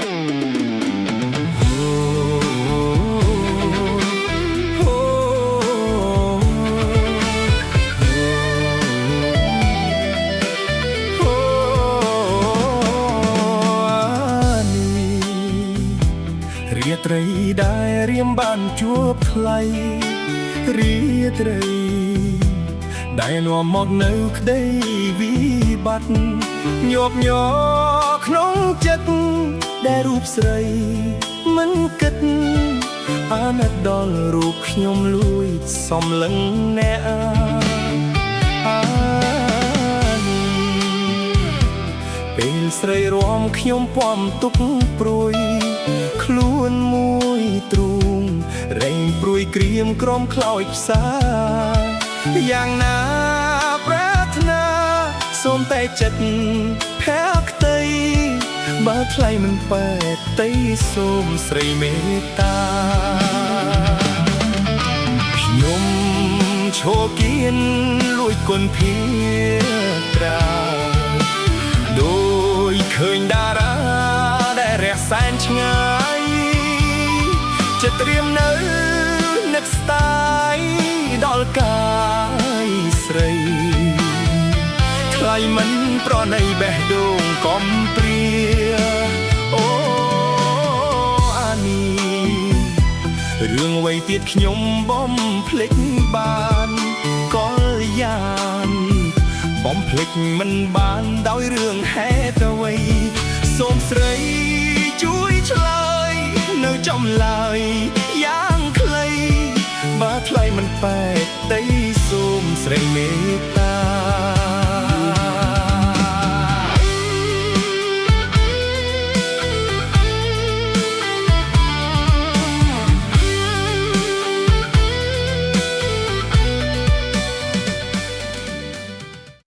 រាត្រីដែលរៀមបានជួបថ្លៃរាត្រីដែលនាំមកនៅក្តីវិបត្តិញាប់ញ័រក្នុងចិត្តដែលរូបស្រីមិនគិតអាណិតដល់រូបខ្ញុំលួយសំលឹងអ្នកពេលស្រីរំខ្ញុំពំទុកព្រួយខ្លួនមួយទ្រូងរែងព្រួយក្រៀមក្រំខ្លោចផ្សាយ៉ាងណាប្រាថ្នាសូមតែចិត្តភក្តីបើថ្លៃមិនបែកតីសូមស្រីមេត្តាខ្ញុំឈរគៀនលួចគុណភាត្រាដោយឃើញតារាដែលរះសែនឆ្ងាយចិត្តត្រៀមនៅនឹកស្ដាយដល់កាយស្រីថ្លៃមិនប្រណីបេះដូងកំព្រាអូអានីរឿងអ្វីទៀតខ្ញុំបំភ្លេចបានកលយានបំភ្លេចមិនបានដោយរឿងហេតុអ្វីសូមស្រីជួយឆ្លើយនៅចំឡើយយ៉ាងខ្លីបើថ្លៃមិនបែកតីសូមស្រីមេត្តា